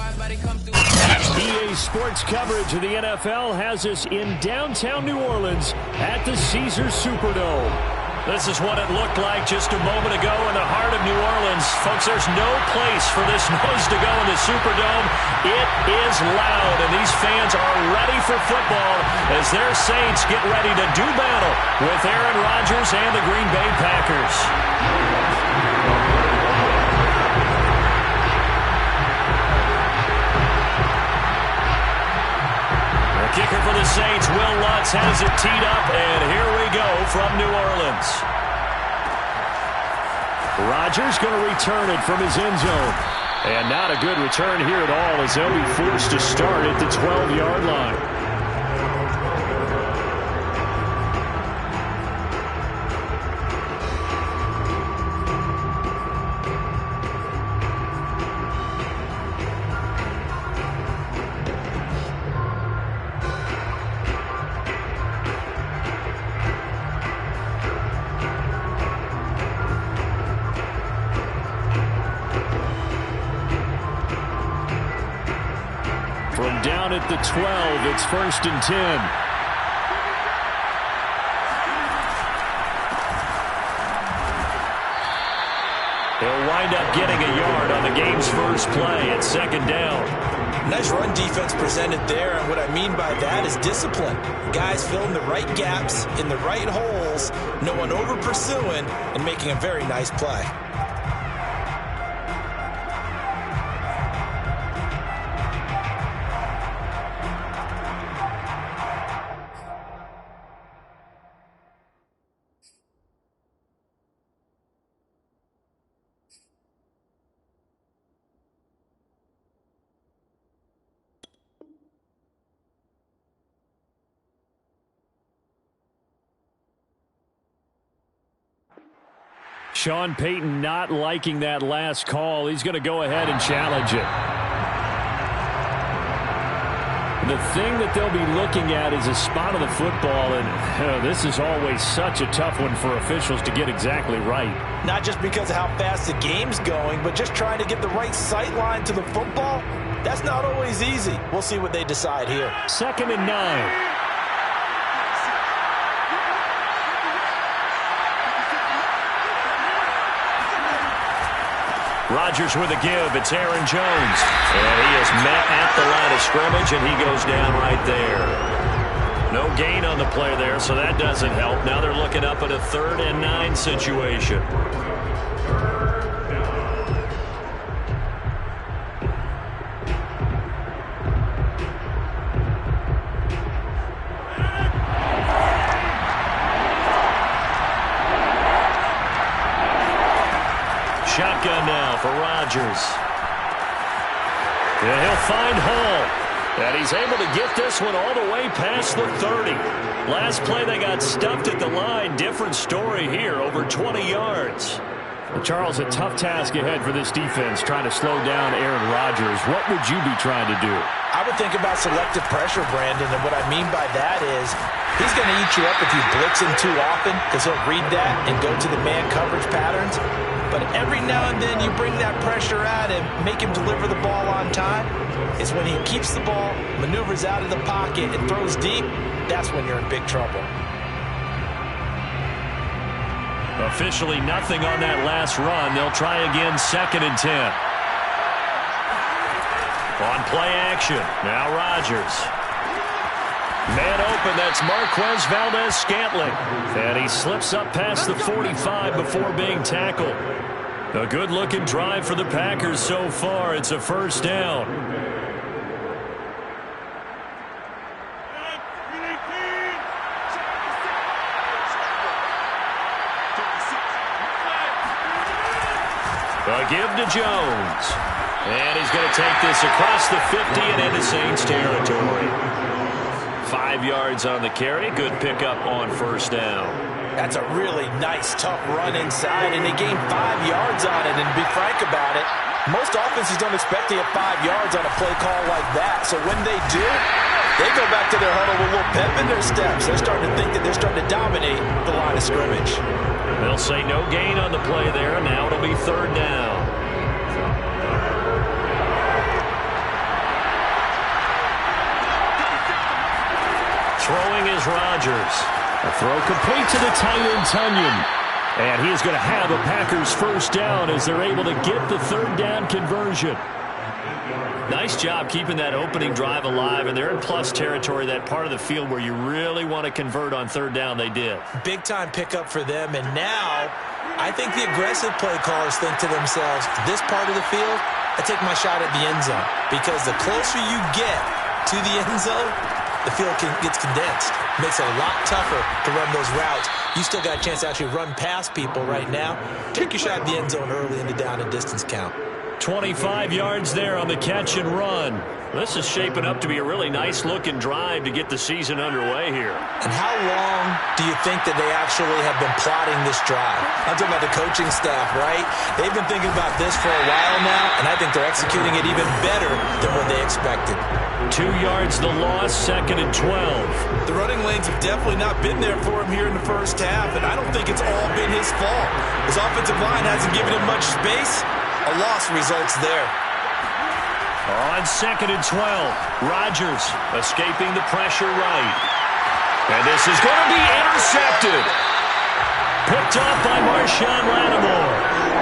EA Sports coverage of the NFL has us in downtown New Orleans at the Caesars Superdome. This is what it looked like just a moment ago in the heart of New Orleans. Folks, there's no place for this noise to go in the Superdome. It is loud, and these fans are ready for football as their Saints get ready to do battle with Aaron Rodgers and the Green Bay Packers. Kicker for the Saints, Will Lutz has it teed up, and here we go from New Orleans. Rodgers going to return it from his end zone. And not a good return here at all as they'll be forced to start at the 12-yard line. From down at the 12, it's 1st and 10. He'll wind up getting a yard on the game's first play at 2nd down. Nice run defense presented there, and what I mean by that is discipline. Guys filling the right gaps in the right holes, no one over pursuing, and making a very nice play. Sean Payton not liking that last call. He's going to go ahead and challenge it. The thing that they'll be looking at is a spot of the football, and this is always such a tough one for officials to get exactly right. Not just because of how fast the game's going, but just trying to get the right sight line to the football. That's not always easy. We'll see what they decide here. 2nd and 9. Rodgers with a give. It's Aaron Jones. And he is met at the line of scrimmage, and he goes down right there. No gain on the play there, so that doesn't help. Now they're looking up at a 3rd and 9 situation. Shotgun now for Rodgers. And he'll find Hall. And he's able to get this one all the way past the 30. Last play they got stuffed at the line. Different story here, over 20 yards. Charles, a tough task ahead for this defense, trying to slow down Aaron Rodgers. What would you be trying to do? I would think about selective pressure, Brandon, and what I mean by that is he's going to eat you up if you blitz him too often because he'll read that and go to the man coverage patterns. But every now and then you bring that pressure at him, make him deliver the ball on time. It's when he keeps the ball, maneuvers out of the pocket, and throws deep, that's when you're in big trouble. Officially nothing on that last run. They'll try again, 2nd and 10. On play action, now Rodgers. Man open, that's Marquez Valdez-Scantling. And he slips up past the 45 before being tackled. A good-looking drive for the Packers so far. It's a 1st down. A give to Jones. And he's going to take this across the 50 and into Saints territory. 5 yards on the carry. Good pickup on 1st down. That's a really nice, tough run inside, and they gained 5 yards on it. And to be frank about it, most offenses don't expect to get 5 yards on a play call like that. So when they do, they go back to their huddle with a little pep in their steps. They're starting to think that they're starting to dominate the line of scrimmage. They'll say no gain on the play there. Now it'll be 3rd down. Throwing is Rodgers. A throw complete to the tight end, Tunyon. And he is going to have a Packers first down as they're able to get the third down conversion. Nice job keeping that opening drive alive, and they're in plus territory, that part of the field where you really want to convert on third down. They did. Big-time pickup for them, and now I think the aggressive play callers think to themselves, this part of the field, I take my shot at the end zone, because the closer you get to the end zone, the field gets condensed. Makes it a lot tougher to run those routes. You still got a chance to actually run past people right now. Take your shot at the end zone early in the down and distance count. 25 yards there on the catch and run. This is shaping up to be a really nice-looking drive to get the season underway here. And how long do you think that they actually have been plotting this drive? I'm talking about the coaching staff, right? They've been thinking about this for a while now, and I think they're executing it even better than what they expected. 2 yards the loss, 2nd and 12. The running lanes have definitely not been there for him here in the first half, and I don't think it's all been his fault. His offensive line hasn't given him much space. A loss results there. On 2nd and 12, Rodgers escaping the pressure right. And this is going to be intercepted. Picked off by Marshawn Lattimore.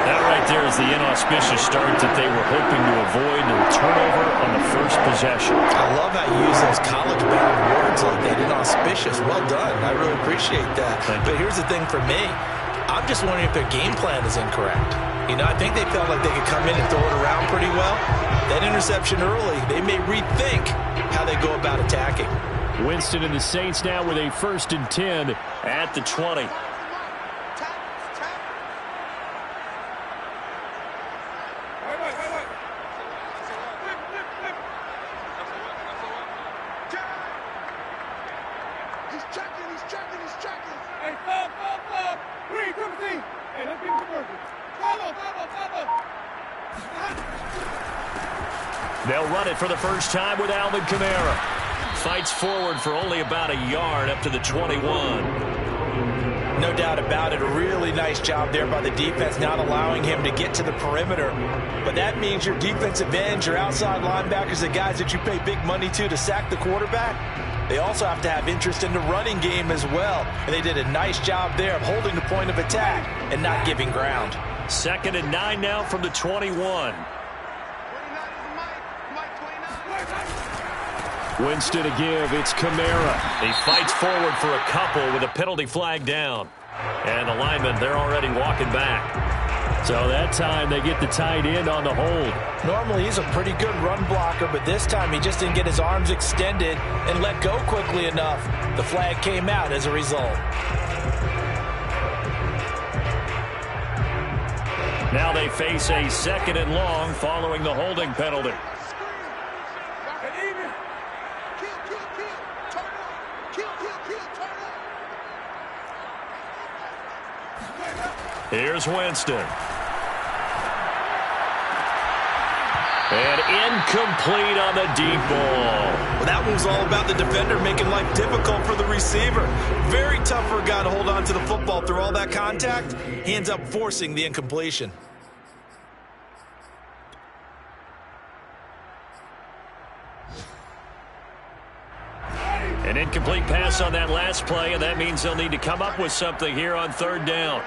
That right there is the inauspicious start that they were hoping to avoid, and turnover on the first possession. I love how you use those college-bound words like that, inauspicious. Well done. I really appreciate that. But here's the thing for me. I'm just wondering if their game plan is incorrect. You know, I think they felt like they could come in and throw it around pretty well. That interception early, they may rethink how they go about attacking. Winston and the Saints now with a 1st and 10 at the 20. They'll run it for the first time with Alvin Kamara. Fights forward for only about a yard up to the 21. No doubt about it. A really nice job there by the defense, not allowing him to get to the perimeter. But that means your defensive ends, your outside linebackers, the guys that you pay big money to sack the quarterback, they also have to have interest in the running game as well. And they did a nice job there of holding the point of attack and not giving ground. 2nd and 9 now from the 21. Winston to give. It's Kamara. He fights forward for a couple with a penalty flag down. And the linemen, they're already walking back. So that time they get the tight end on the hold. Normally he's a pretty good run blocker, but this time he just didn't get his arms extended and let go quickly enough. The flag came out as a result. Now they face a 2nd and long following the holding penalty. Here's Winston. And incomplete on the deep ball. Well, that one was all about the defender making life difficult for the receiver. Very tough for a guy to hold on to the football through all that contact. He ends up forcing the incompletion. An incomplete pass on that last play, and that means they'll need to come up with something here on 3rd down.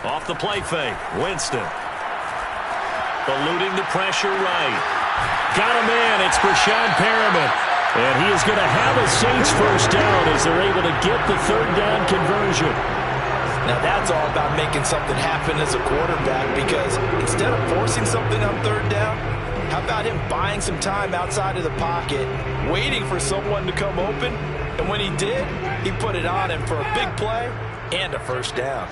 Off the play fake, Winston. Eluding the pressure right. Got a man, it's Brashad Perriman. And he is going to have a Saints first down as they're able to get the 3rd down conversion. Now that's all about making something happen as a quarterback, because instead of forcing something on 3rd down, how about him buying some time outside of the pocket, waiting for someone to come open, and when he did, he put it on him for a big play and a first down.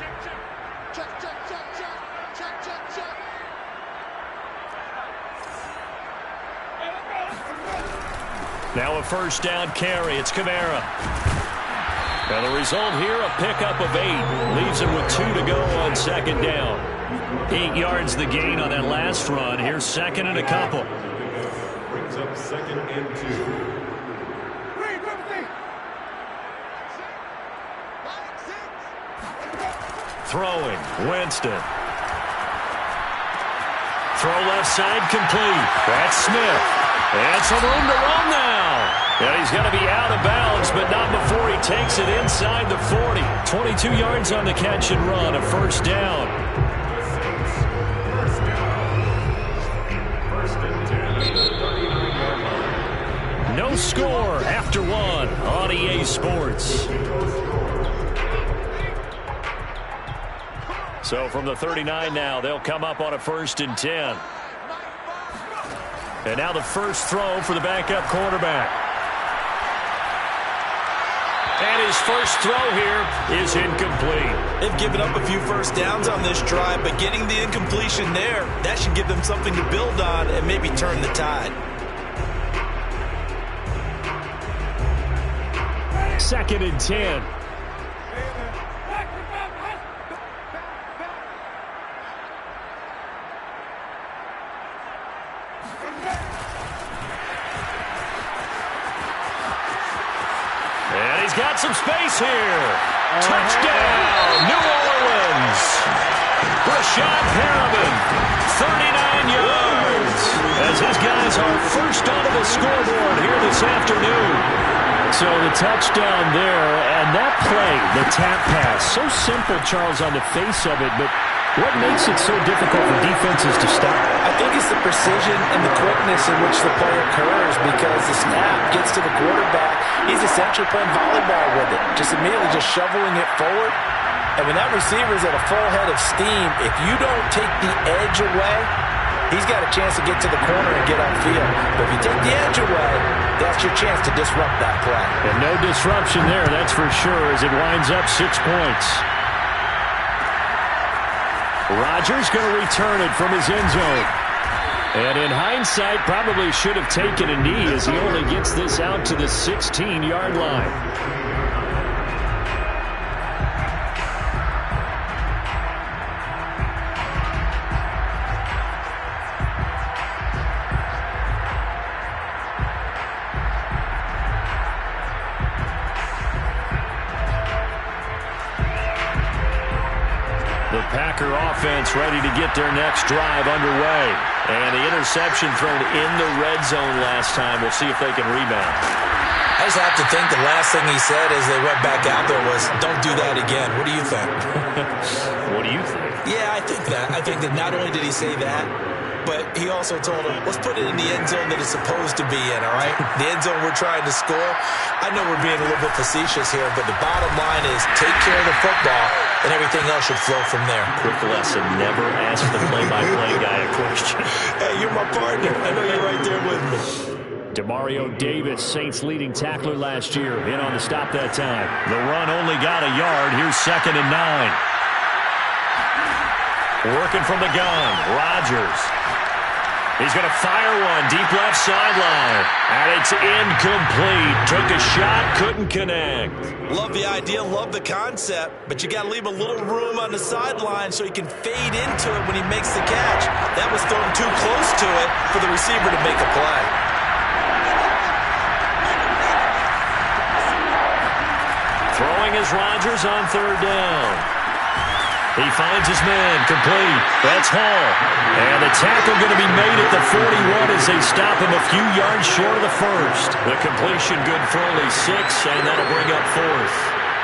Now a first down carry. It's Kamara. And the result here, a pickup of 8. Leaves him with 2 to go on 2nd down. 8 yards the gain on that last run. Here's 2nd and a couple. Brings up 2nd and 2. throwing. Winston. Throw left side complete. That's Smith. And some room to run now. And he's going to be out of bounds, but not before he takes it inside the 40. 22 yards on the catch and run, a first down. No score after one on EA Sports. So from the 39 now, they'll come up on a 1st and 10. And now the first throw for the backup quarterback. And his first throw here is incomplete. They've given up a few first downs on this drive, but getting the incompletion there, that should give them something to build on and maybe turn the tide. 2nd and 10. And he's got some space here. Touchdown, New Orleans. Rashad Perriman, 39 yards. As his guys are first onto the scoreboard here this afternoon. So the touchdown there, and that play, the tap pass, so simple, Charles, on the face of it, but what makes it so difficult for defenses to stop? I think it's the precision and the quickness in which the play occurs, because the snap gets to the quarterback. He's essentially playing volleyball with it, just immediately just shoveling it forward. And when that receiver is at a full head of steam, if you don't take the edge away, he's got a chance to get to the corner and get upfield. But if you take the edge away, that's your chance to disrupt that play. And no disruption there, that's for sure, as it winds up 6 points. Rodgers going to return it from his end zone. And in hindsight, probably should have taken a knee as he only gets this out to the 16-yard line. The Packer offense ready to get their next drive underway. And the interception thrown in the red zone last time. We'll see if they can rebound. I just have to think the last thing he said as they went back out there was, don't do that again. What do you think? What do you think? Yeah, I think that. I think that not only did he say that, but he also told him, let's put it in the end zone that it's supposed to be in, all right? The end zone we're trying to score. I know we're being a little bit facetious here, but the bottom line is take care of the football, and everything else should flow from there. Quick lesson, never ask the play-by-play guy a question. Hey, you're my partner. I know you're right there with me. Demario Davis, Saints leading tackler last year, in on the stop that time. The run only got a yard. Here's 2nd and 9. Working from the gun, Rodgers. He's going to fire one deep left sideline. And it's incomplete. Took a shot, couldn't connect. Love the idea, love the concept, but you got to leave a little room on the sideline so he can fade into it when he makes the catch. That was thrown too close to it for the receiver to make a play. Throwing is Rodgers on 3rd down. He finds his man, complete. That's Hall. And the tackle going to be made at the 41 as they stop him a few yards short of the first. The completion good for only 6, and that'll bring up 4th.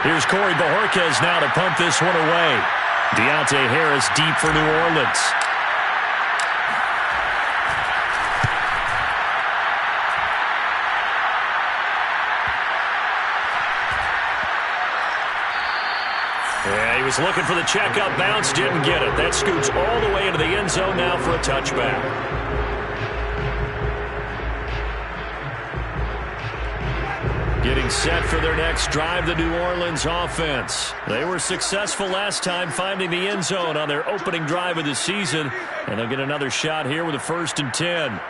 Here's Corey Bojorquez now to pump this one away. Deontay Harris deep for New Orleans. Yeah, he was looking for the checkup bounce, didn't get it. That scoots all the way into the end zone now for a touchback. Getting set for their next drive, the New Orleans offense. They were successful last time finding the end zone on their opening drive of the season, and they'll get another shot here with a 1st and 10.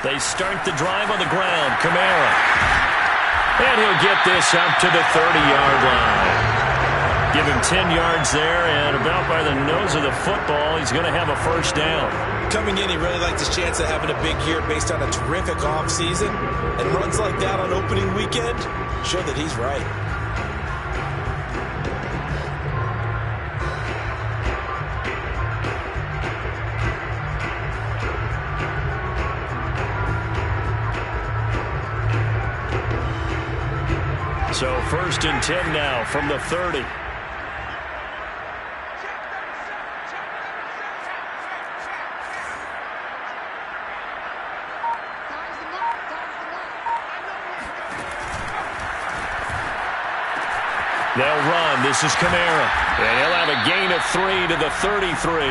They start the drive on the ground. Kamara. And he'll get this up to the 30-yard line. Give him 10 yards there, and about by the nose of the football, he's going to have a first down. Coming in, he really liked his chance of having a big year based on a terrific offseason. And runs like that on opening weekend show that he's right. So 1st and 10 now from the 30. They'll run. This is Kamara. And he'll have a gain of 3 to the 33.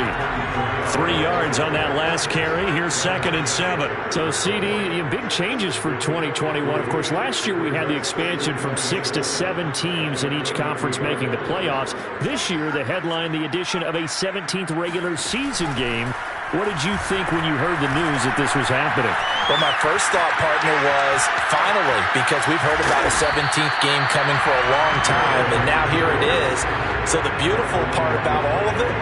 3 yards on that last carry. Here's 2nd and 7. So, CD, big changes for 2021. Of course, last year we had the expansion from 6 to 7 teams in each conference making the playoffs. This year, the headline, the addition of a 17th regular season game. What did you think when you heard the news that this was happening? Well, my first thought, partner, was finally, because we've heard about a 17th game coming for a long time, and now here it is. So the beautiful part about all of it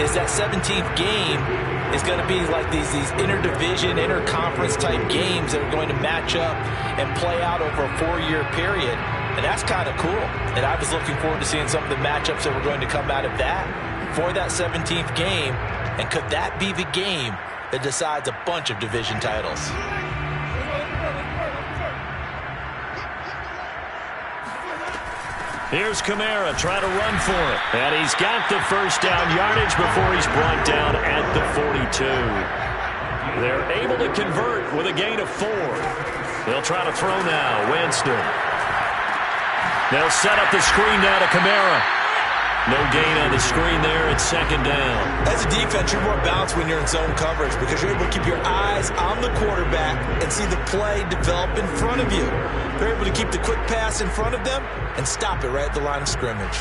is that 17th game is going to be like these interdivision, interconference type games that are going to match up and play out over a 4-year period. And that's kind of cool. And I was looking forward to seeing some of the matchups that were going to come out of that for that 17th game. And could that be the game that decides a bunch of division titles? Here's Kamara trying to run for it. And he's got the first down yardage before he's brought down at the 42. They're able to convert with a gain of 4. They'll try to throw now. Winston. They'll set up the screen now to Kamara. No gain on the screen there. It's 2nd down. As a defense, you're more balanced when you're in zone coverage because you're able to keep your eyes on the quarterback and see the play develop in front of you. They're able to keep the quick pass in front of them and stop it right at the line of scrimmage.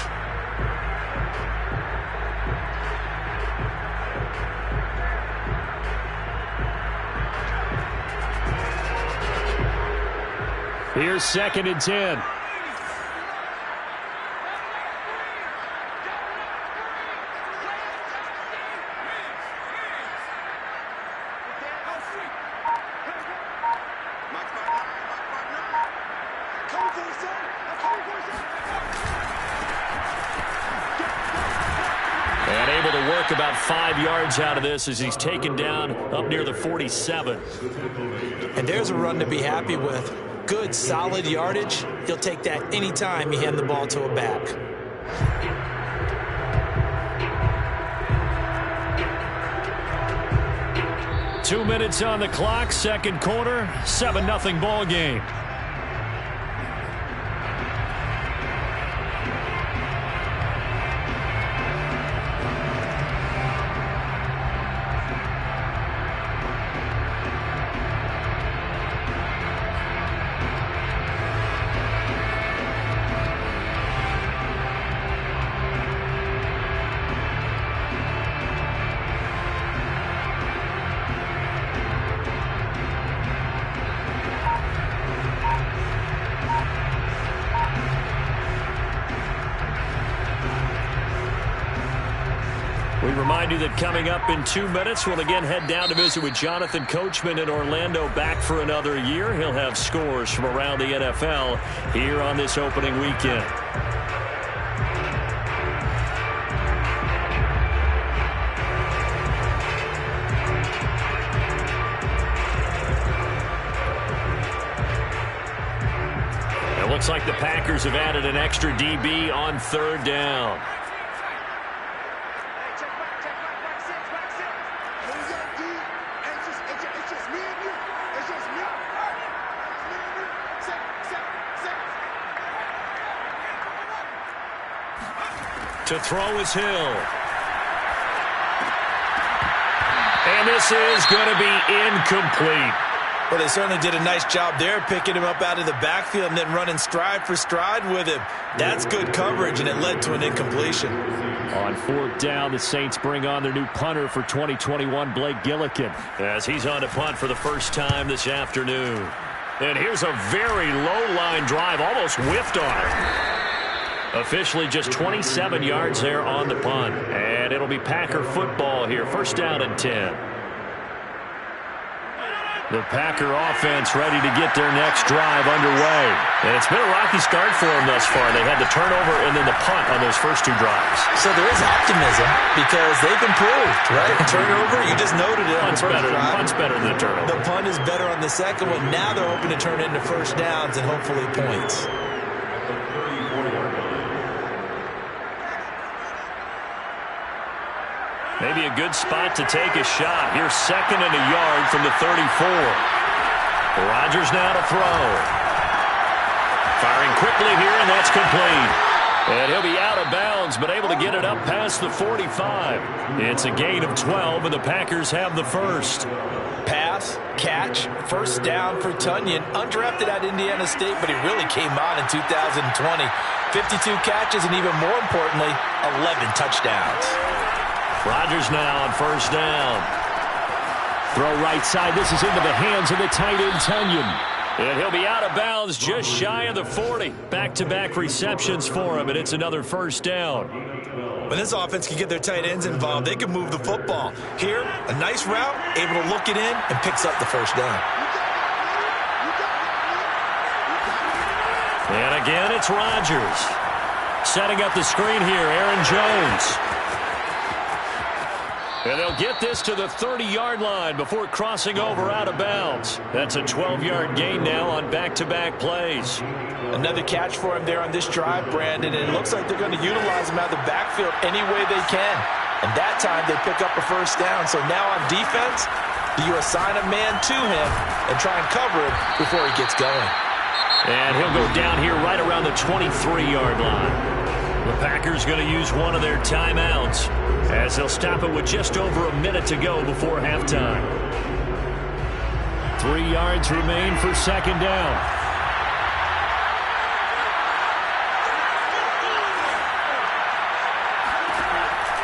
Here's 2nd and 10. And able to work about 5 yards out of this as he's taken down up near the 47. And there's a run to be happy with. Good, solid yardage. He'll take that anytime you hand the ball to a back. Two minutes on the clock, second quarter, 7-0 ball game. We remind you that coming up in 2 minutes, we'll again head down to visit with Jonathan Coachman in Orlando, back for another year. He'll have scores from around the NFL here on this opening weekend. It looks like the Packers have added an extra DB on 3rd down. To throw is Hill. And this is going to be incomplete. Well, they certainly did a nice job there, picking him up out of the backfield and then running stride for stride with him. That's good coverage, and it led to an incompletion. On 4th down, the Saints bring on their new punter for 2021, Blake Gillikin, as he's on to punt for the first time this afternoon. And here's a very low-line drive, almost whiffed on it. Officially just 27 yards there on the punt. And it'll be Packer football here. First down and 10. The Packer offense ready to get their next drive underway. And it's been a rocky start for them thus far. They had the turnover and then the punt on those first two drives. So there is optimism because they've improved, right? Turnover, you just noted it. Punt's better than the turnover. The punt is better on the second one. Now they're hoping to turn into first downs and hopefully points. Maybe a good spot to take a shot. Here's second and a yard from the 34. Rodgers now to throw. Firing quickly here, and that's complete. And he'll be out of bounds, but able to get it up past the 45. It's a gain of 12, and the Packers have the first. Pass, catch, first down for Tunyon. Undrafted at Indiana State, but he really came on in 2020. 52 catches, and even more importantly, 11 touchdowns. Rodgers now on first down. Throw right side. This is into the hands of the tight end, Tunyon. And he'll be out of bounds just shy of the 40. Back-to-back receptions for him, and it's another first down. When this offense can get their tight ends involved, they can move the football. Here, a nice route, able to look it in, and picks up the first down. And again, it's Rodgers. Setting up the screen here, Aaron Jones. And they'll get this to the 30-yard line before crossing over out of bounds. That's a 12-yard gain now on back-to-back plays. Another catch for him there on this drive, Brandon, and it looks like they're going to utilize him out of the backfield any way they can. And that time they pick up a first down. So now on defense, you assign a man to him and try and cover him before he gets going. And he'll go down here right around the 23-yard line. The Packers going to use one of their timeouts as they'll stop it with just over a minute to go before halftime. 3 yards remain for second down.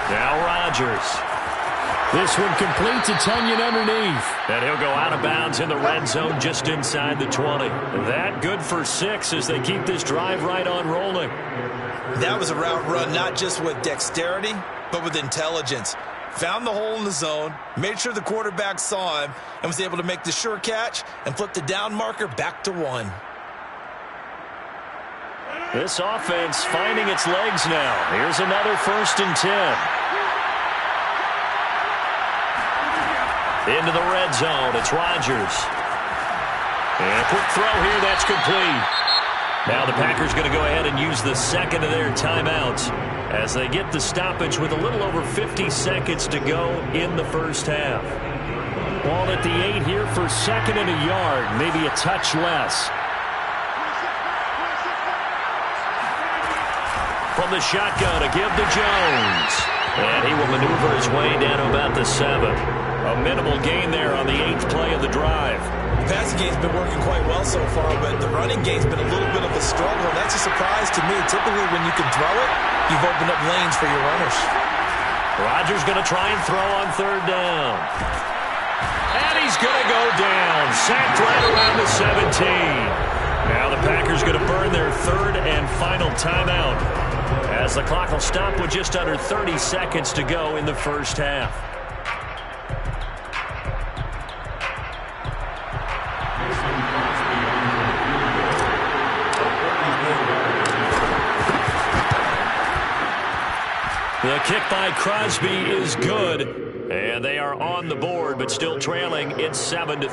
Now Rodgers. This one complete to Tunyon underneath. And he'll go out of bounds in the red zone just inside the 20. That good for 6 as they keep this drive right on rolling. That was a route run not just with dexterity, but with intelligence. Found the hole in the zone, made sure the quarterback saw him, and was able to make the sure catch and flip the down marker back to 1. This offense finding its legs now. Here's another first and 10. Into the red zone, it's Rodgers. And a quick throw here, that's complete. Now the Packers going to go ahead and use the second of their timeouts as they get the stoppage with a little over 50 seconds to go in the first half. Ball at the 8 here for second and a yard, maybe a touch less. From the shotgun, a give to Jones. And he will maneuver his way down to about the 7. A minimal gain there on the 8th play of the drive. The passing game's been working quite well so far, but the running game's been a little bit of a struggle, and that's a surprise to me. Typically, when you can throw it, you've opened up lanes for your runners. Rodgers going to try and throw on third down. And he's going to go down. Sacked right around the 17. Now the Packers going to burn their third and final timeout as the clock will stop with just under 30 seconds to go in the first half. The kick by Crosby is good, and they are on the board, but still trailing. It's 7-3.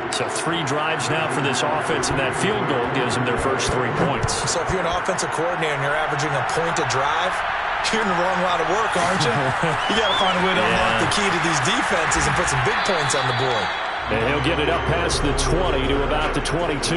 So 3 drives now for this offense, and that field goal gives them their first 3 points. So if you're an offensive coordinator and you're averaging a point a drive, you're in the wrong line of work, aren't you? You got to find a way to unlock the key to these defenses and put some big points on the board. And he'll get it up past the 20 to about the 22.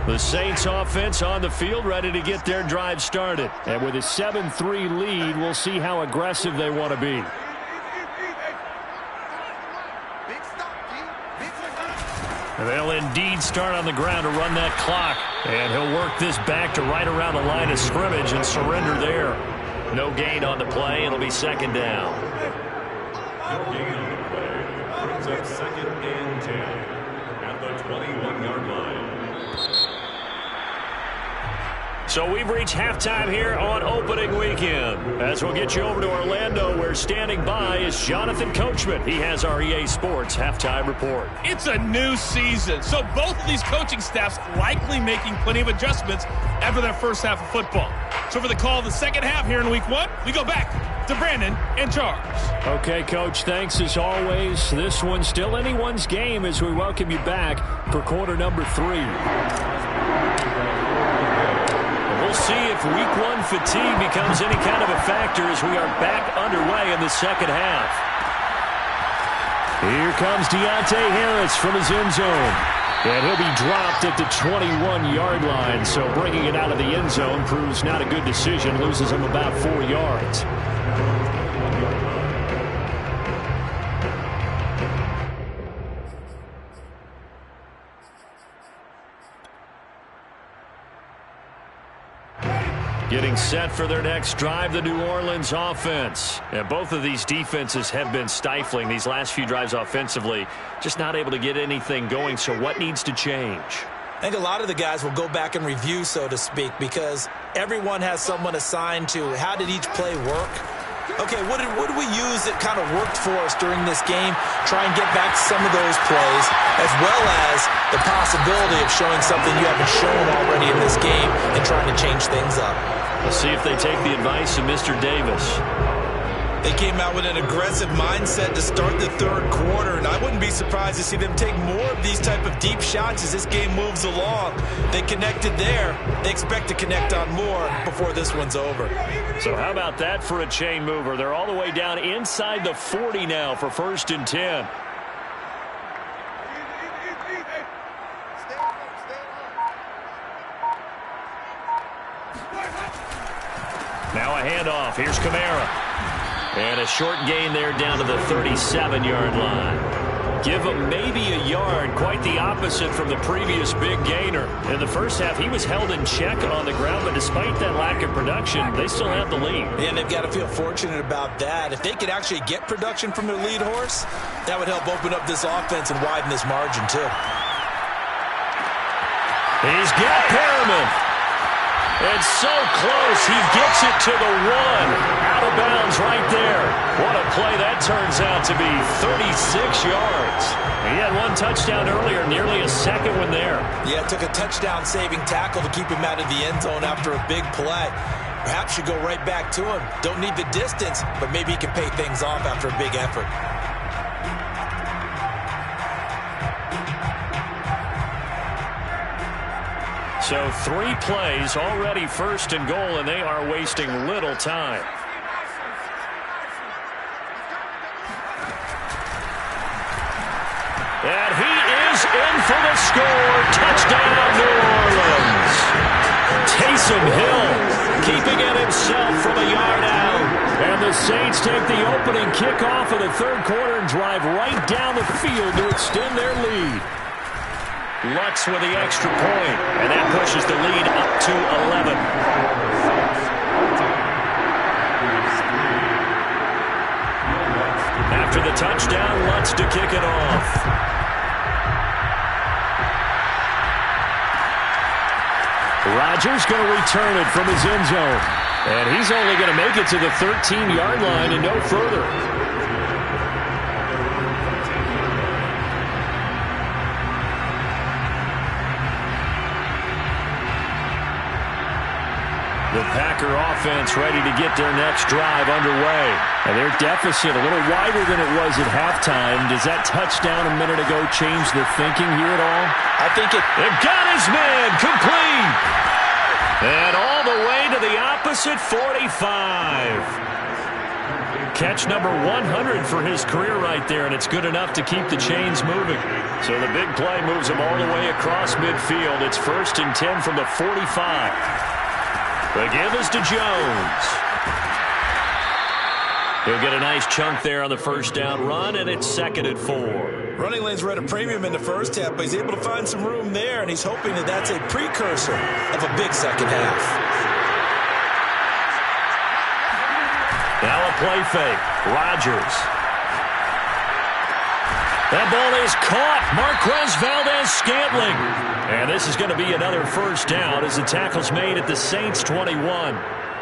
The Saints offense on the field ready to get their drive started. And with a 7-3 lead, we'll see how aggressive they want to be. They'll indeed start on the ground to run that clock. And he'll work this back to right around the line of scrimmage and surrender there. No gain on the play. It'll be second down. No gain on the play. Brings up second and 10 at the 21-yard line. So we've reached halftime here on opening weekend. As we'll get you over to Orlando, where standing by is Jonathan Coachman. He has our EA Sports halftime report. It's a new season, so both of these coaching staffs likely making plenty of adjustments after their first half of football. So for the call of the second half here in week one, we go back to Brandon and Charles. Okay, Coach, thanks as always. This one's still anyone's game as we welcome you back for quarter number 3. We'll see if week one fatigue becomes any kind of a factor as we are back underway in the second half. Here comes Deontay Harris from his end zone. And he'll be dropped at the 21-yard line. So bringing it out of the end zone proves not a good decision. Loses him about 4 yards. Getting set for their next drive, the New Orleans offense. And both of these defenses have been stifling these last few drives offensively. Just not able to get anything going, so what needs to change? I think a lot of the guys will go back and review, so to speak, because everyone has someone assigned to how did each play work. Okay, what did we use that kind of worked for us during this game? Try and get back to some of those plays, as well as the possibility of showing something you haven't shown already in this game and trying to change things up. Let's see if they take the advice of Mr. Davis. They came out with an aggressive mindset to start the third quarter, and I wouldn't be surprised to see them take more of these type of deep shots as this game moves along. They connected there. They expect to connect on more before this one's over. So how about that for a chain mover? They're all the way down inside the 40 now for 1st and 10. Now a handoff. Here's Kamara. And a short gain there down to the 37-yard line. Give him maybe a yard, quite the opposite from the previous big gainer. In the first half, he was held in check on the ground, but despite that lack of production, they still have the lead. And they've got to feel fortunate about that. If they could actually get production from their lead horse, that would help open up this offense and widen this margin, too. He's got Perriman. And so close, he gets it to the 1. Out of bounds right there. What a play that turns out to be, 36 yards. He had one touchdown earlier, nearly a second one there. Yeah, it took a touchdown-saving tackle to keep him out of the end zone after a big play. Perhaps you go right back to him. Don't need the distance, but maybe he can pay things off after a big effort. So 3 plays, already 1st and goal, and they are wasting little time. And he is in for the score. Touchdown, New Orleans. Taysom Hill keeping it himself from a yard out. And the Saints take the opening kickoff of the third quarter and drive right down the field to extend their lead. Lutz with the extra point, and that pushes the lead up to 11. After the touchdown, Lutz to kick it off. Rodgers going to return it from his end zone, and he's only going to make it to the 13-yard line and no further. The Packer offense ready to get their next drive underway. And their deficit a little wider than it was at halftime. Does that touchdown a minute ago change the thinking here at all? I think it... They've got his man complete. And all the way to the opposite 45. Catch number 100 for his career right there, and it's good enough to keep the chains moving. So the big play moves him all the way across midfield. It's 1st and 10 from the 45. The give is to Jones. He'll get a nice chunk there on the first down run, and it's 2nd and 4. Running lanes were at a premium in the first half, but he's able to find some room there, and he's hoping that that's a precursor of a big second half. Now a play fake. Rodgers. That ball is caught. Marquez Valdez-Scantling. And this is going to be another first down as the tackle's made at the Saints' 21.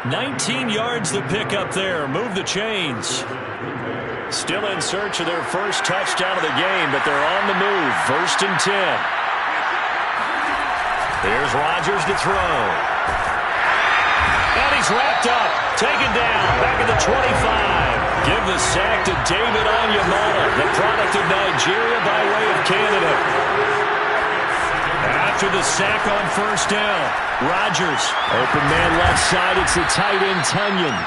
19 yards to pick up there. Move the chains. Still in search of their first touchdown of the game, but they're on the move. 1st and 10. Here's Rodgers to throw. And he's wrapped up. Taken down. Back at the 25. Give the sack to David Onyemata, the product of Nigeria by way of Canada. After the sack on first down, Rodgers. Open man left side. It's the tight end, Tunyon.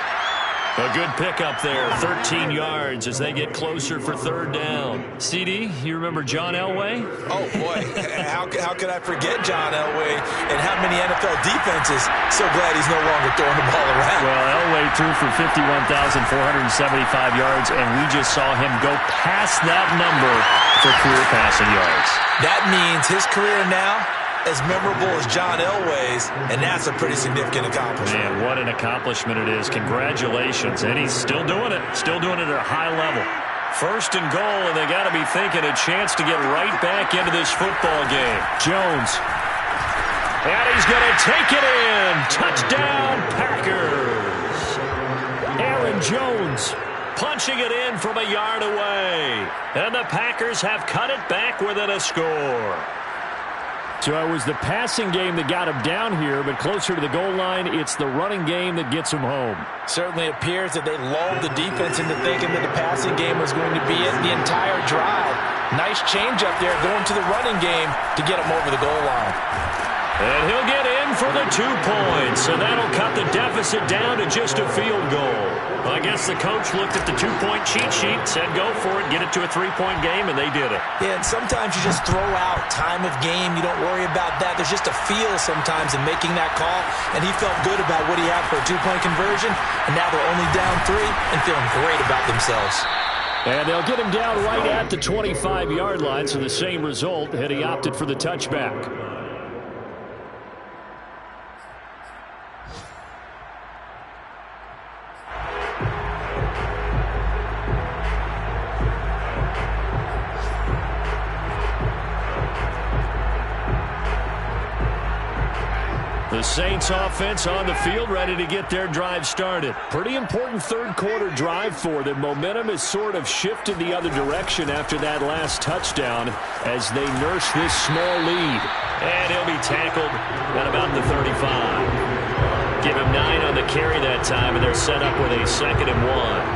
A good pickup there, 13 yards as they get closer for 3rd down. CD, you remember John Elway? Oh, boy. How could I forget John Elway and how many NFL defenses? So glad he's no longer throwing the ball around. Well, Elway threw for 51,475 yards, and we just saw him go past that number for career passing yards. That means his career now as memorable as John Elway's, and that's a pretty significant accomplishment. Man, what an accomplishment it is. Congratulations. And he's still doing it. Still doing it at a high level. 1st and goal, and they got to be thinking a chance to get right back into this football game. Jones. And he's going to take it in. Touchdown, Packers. Aaron Jones punching it in from a yard away. And the Packers have cut it back within a score. So it was the passing game that got him down here, but closer to the goal line, it's the running game that gets him home. Certainly appears that they lulled the defense into thinking that the passing game was going to be it the entire drive. Nice change up there going to the running game to get him over the goal line. And he'll get in for the 2 points, and that'll cut the deficit down to just a field goal. Well, I guess the coach looked at the 2-point cheat sheet, said go for it, get it to a 3-point game, and they did it. Yeah, and sometimes you just throw out time of game. You don't worry about that. There's just a feel sometimes in making that call, and he felt good about what he had for a 2-point conversion, and now they're only down 3 and feeling great about themselves. And they'll get him down right at the 25-yard line, so the same result had he opted for the touchback. The Saints offense on the field ready to get their drive started. Pretty important 3rd quarter drive for them. Momentum has sort of shifted the other direction after that last touchdown as they nurse this small lead. And he'll be tackled at about the 35. Give him 9 on the carry that time, and they're set up with a 2nd and 1.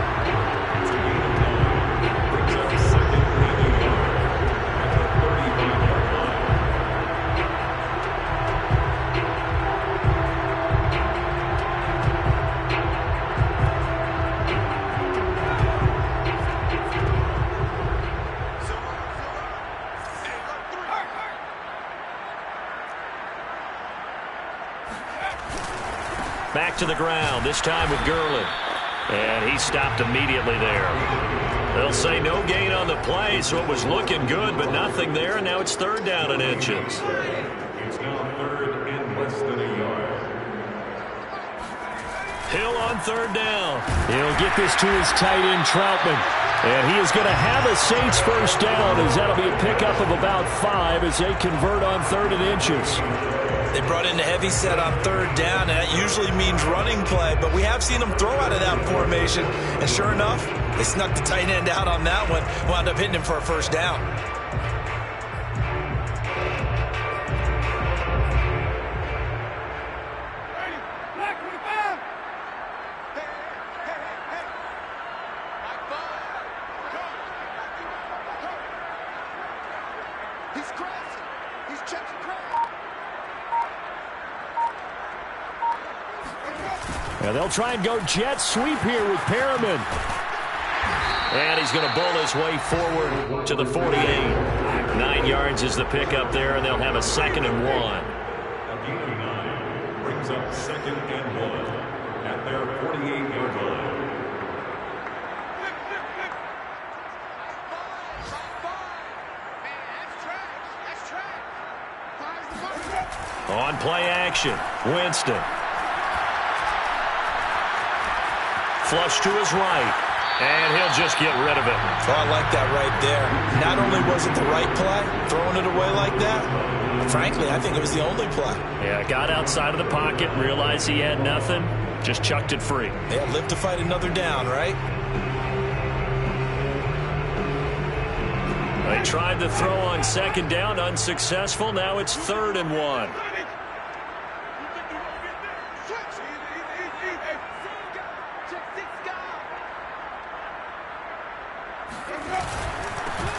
Back to the ground, this time with Gurley. And he stopped immediately there. They'll say no gain on the play, so it was looking good, but nothing there, and now it's 3rd down and inches. It's now 3rd and less than a yard. Hill on 3rd down. He'll get this to his tight end, Troutman. And he is going to have a Saints first down, as that'll be a pickup of about 5 as they convert on 3rd and inches. They brought in the heavy set on 3rd down, and that usually means running play, but we have seen them throw out of that formation, and sure enough, they snuck the tight end out on that one, wound up hitting him for a first down. And they'll try and go jet sweep here with Perriman. And he's going to bowl his way forward to the 48. 9 yards is the pickup there, and they'll have a 2nd and 1. A gain of 9 brings up 2nd and 1 at their 48-yard line. On play action, Winston. Flush to his right. And he'll just get rid of it. Oh, I like that right there. Not only was it the right play, throwing it away like that, but frankly, I think it was the only play. Yeah, got outside of the pocket, realized he had nothing, just chucked it free. Yeah, live to fight another down, right? They tried to throw on second down, unsuccessful. Now it's 3rd and 1.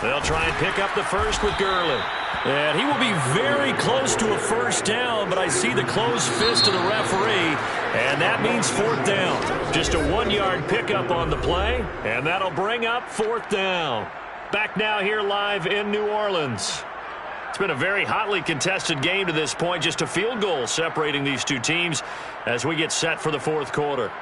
They'll try and pick up the first with Gurley. And he will be very close to a first down, but I see the closed fist of the referee, and that means 4th down. Just a 1-yard pickup on the play, and that'll bring up 4th down. Back now here live in New Orleans. It's been a very hotly contested game to this point, just a field goal separating these two teams as we get set for the 4th quarter.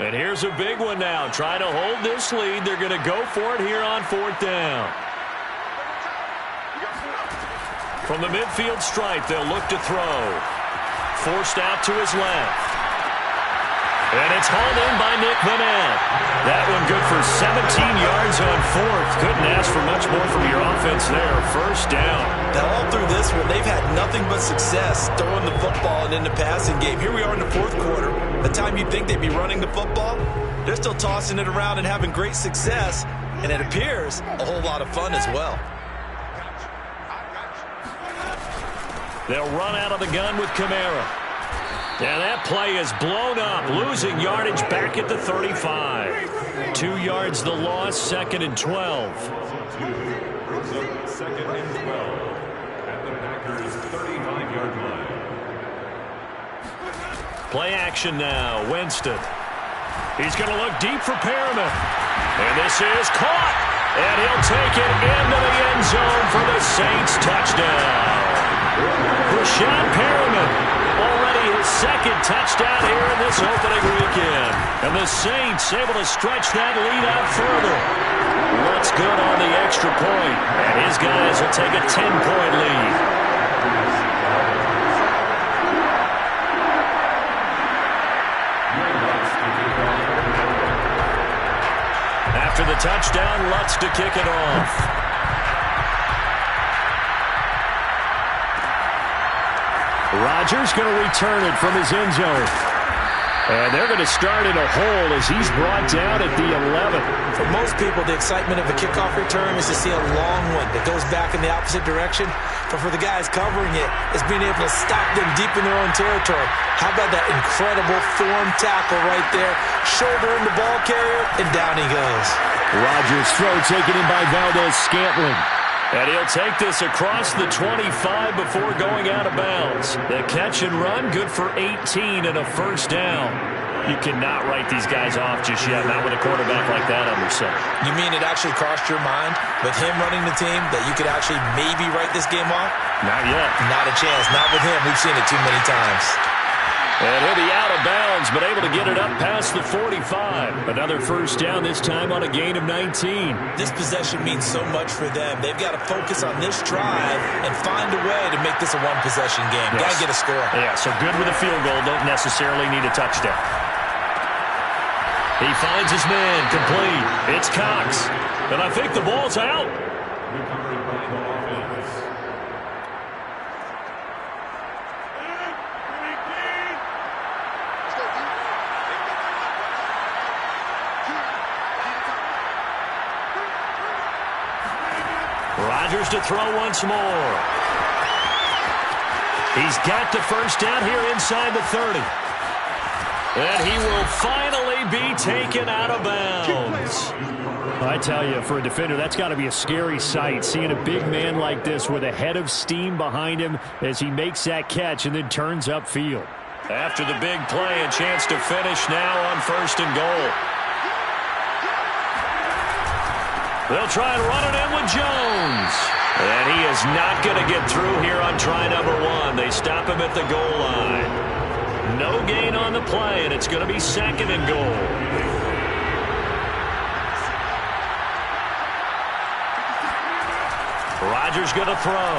And here's a big one now. Trying to hold this lead. They're going to go for it here on 4th down. From the midfield stripe, they'll look to throw. Forced out to his left. And it's hauled in by Nick Vanette. That one good for 17 yards on 4th. Couldn't ask for much more from your offense there. 1st down. Now all through this one, they've had nothing but success throwing the football and in the passing game. Here we are in the 4th quarter. The time you'd think they'd be running the football, they're still tossing it around and having great success. And it appears a whole lot of fun as well. They'll run out of the gun with Kamara. And that play is blown up, losing yardage back at the 35. 2 yards the loss, 2nd and 12. 2nd and 12 at the Packers' 35-yard line. Play action now, Winston. He's going to look deep for Perriman. And this is caught. And he'll take it into the end zone for the Saints touchdown. Rashad Perriman, already his 2nd touchdown here in this opening weekend. And the Saints able to stretch that lead out further. Looks good on the extra point. And his guys will take a 10-point lead. After the touchdown, Lutz to kick it off. Rodgers going to return it from his end zone. And they're going to start in a hole as he's brought down at the 11. For most people, the excitement of a kickoff return is to see a long one that goes back in the opposite direction. But for the guys covering it, it's being able to stop them deep in their own territory. How about that incredible form tackle right there? Shoulder in the ball carrier, and down he goes. Rodgers' throw taken in by Valdez-Scantling. And he'll take this across the 25 before going out of bounds. The catch and run, good for 18 and a 1st down. You cannot write these guys off just yet, not with a quarterback like that under center. You mean it actually crossed your mind with him running the team that you could actually maybe write this game off? Not yet. Not a chance. Not with him. We've seen it too many times. And he'll be out of bounds, but able to get it up past the 45. Another 1st down, this time on a gain of 19. This possession means so much for them. They've got to focus on this drive and find a way to make this a one-possession game. Yes. Got to get a score. Yeah, so good with a field goal. Don't necessarily need a touchdown. He finds his man, complete. It's Cox. And I think the ball's out. Recovered by the offense. Rodgers to throw once more. He's got the 1st down here inside the 30. And he will finally be taken out of bounds. I tell you, for a defender, that's got to be a scary sight, seeing a big man like this with a head of steam behind him as he makes that catch and then turns upfield. After the big play, a chance to finish now on 1st and goal. They'll try and run it in with Jones. And he is not going to get through here on try number 1. They stop him at the goal line. No gain on the play, and it's going to be 2nd and goal. Rodgers going to throw.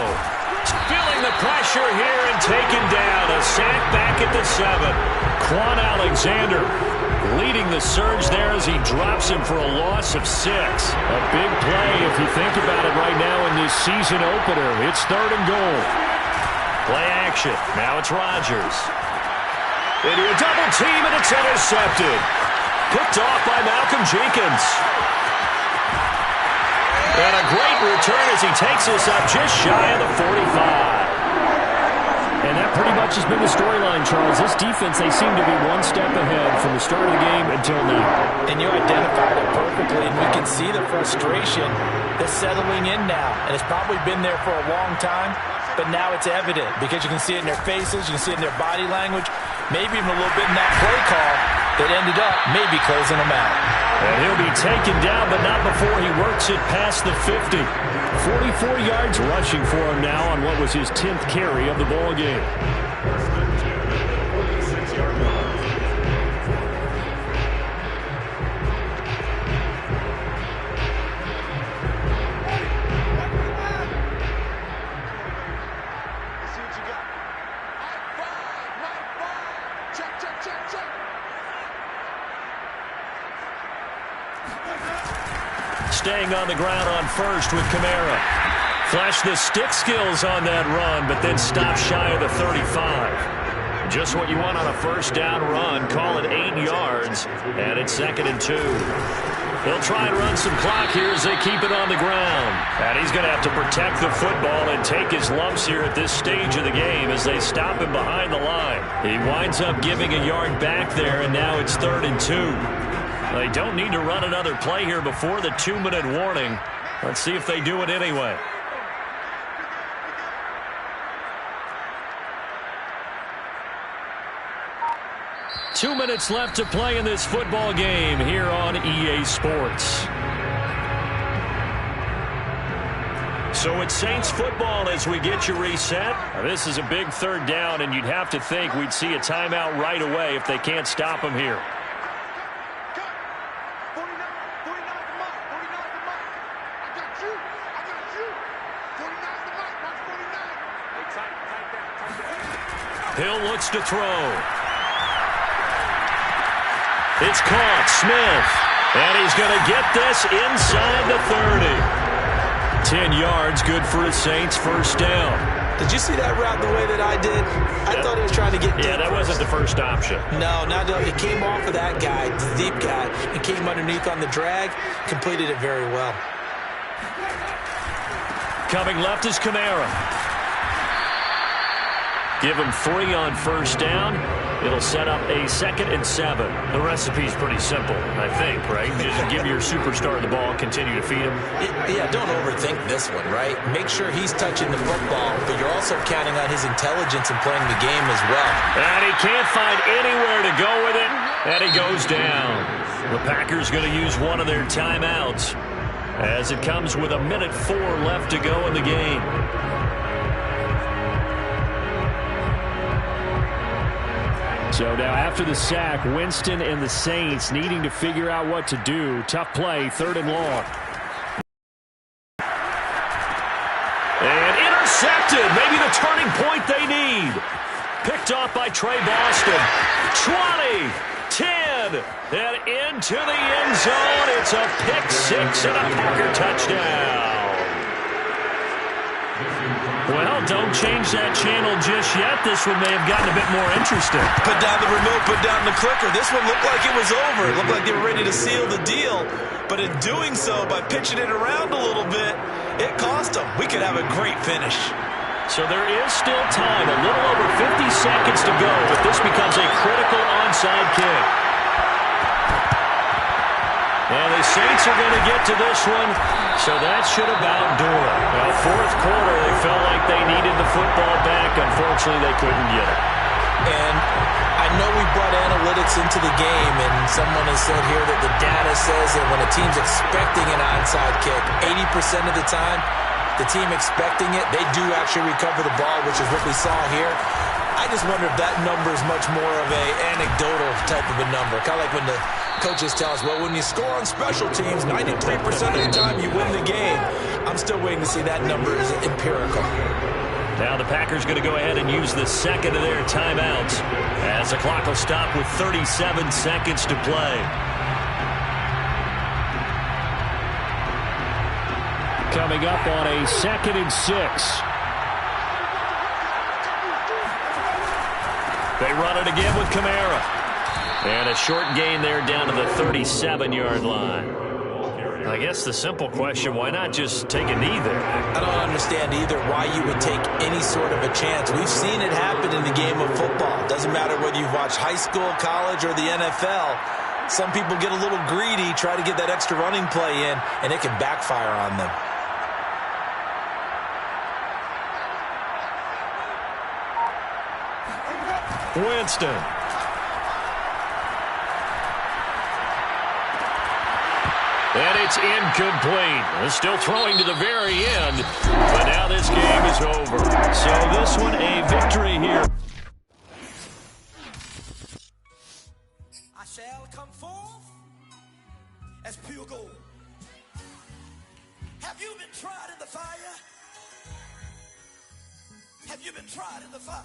Feeling the pressure here and taken down. A sack back at the 7. Quan Alexander leading the surge there as he drops him for a loss of 6. A big play if you think about it right now in this season opener. It's 3rd and goal. Play action. Now it's Rodgers. Into a double team, and it's intercepted. Picked off by Malcolm Jenkins. And a great return as he takes us up just shy of the 45. And that pretty much has been the storyline, Charles. This defense, they seem to be one step ahead from the start of the game until now. And you identified it perfectly, and we can see the frustration that's settling in now. And it's probably been there for a long time, but now it's evident because you can see it in their faces, you can see it in their body language, maybe even a little bit in that play call that ended up maybe closing them out. And he'll be taken down, but not before he works it past the 50. 44 yards rushing for him now on what was his 10th carry of the ball game. Staying on the ground on first with Kamara. Flashed the stick skills on that run, but then stopped shy of the 35. Just what you want on a first down run. Call it 8 yards, and it's 2nd and 2. They'll try and run some clock here as they keep it on the ground. And he's going to have to protect the football and take his lumps here at this stage of the game as they stop him behind the line. He winds up giving a yard back there, and now it's 3rd and 2. They don't need to run another play here before the 2-minute warning. Let's see if they do it anyway. Two minutes left to play in this football game here on EA Sports. So it's Saints football as we get you reset. Now, this is a big 3rd down, and you'd have to think we'd see a timeout right away if they can't stop them here. Hill looks to throw. It's caught. Smith. And he's going to get this inside the 30. 10 yards, good for the Saints. First down. Did you see that route the way that I did? I thought he was trying to get deep. Yeah, that wasn't the first option. No, it came off of that guy, the deep guy, and came underneath on the drag. Completed it very well. Coming left is Kamara. Give him 3 on first down. It'll set up a 2nd and 7. The recipe's pretty simple, I think, right? You just give your superstar the ball, continue to feed him. Yeah, don't overthink this one, right? Make sure he's touching the football, but you're also counting on his intelligence in playing the game as well. And he can't find anywhere to go with it, and he goes down. The Packers going to use one of their timeouts as it comes with 1:04 left to go in the game. So now after the sack, Winston and the Saints needing to figure out what to do. Tough play, 3rd and long. And intercepted. Maybe the turning point they need. Picked off by Trey Boston. 20, 10, and into the end zone. It's a pick-6 and a Packer touchdown. Well, don't change that channel just yet. This one may have gotten a bit more interesting. Put down the remote, put down the clicker. This one looked like it was over. It looked like they were ready to seal the deal. But in doing so, by pitching it around a little bit, it cost them. We could have a great finish. So there is still time, a little over 50 seconds to go, but this becomes a critical onside kick. And the Saints are going to get to this one, so that should about do it. Well, 4th quarter, they felt like they needed the football back. Unfortunately, they couldn't get it. And I know we brought analytics into the game, and someone has said here that the data says that when a team's expecting an onside kick, 80% of the time, the team expecting it, they do actually recover the ball, which is what we saw here. I just wonder if that number is much more of a anecdotal type of a number. Kind of like when the coaches tell us, well, when you score on special teams, 93% of the time you win the game. I'm still waiting to see that number is empirical. Now the Packers going to go ahead and use the second of their timeouts as the clock will stop with 37 seconds to play. Coming up on a 2nd and 6. They run it again with Kamara. And a short gain there down to the 37-yard line. I guess the simple question, why not just take a knee there? I don't understand either why you would take any sort of a chance. We've seen it happen in the game of football. Doesn't matter whether you've watched high school, college, or the NFL. Some people get a little greedy, try to get that extra running play in, and it can backfire on them. Winston. And it's incomplete. Still throwing to the very end. But now this game is over. So this one a victory here. I shall come forth as pure gold. Have you been tried in the fire? Have you been tried in the fire?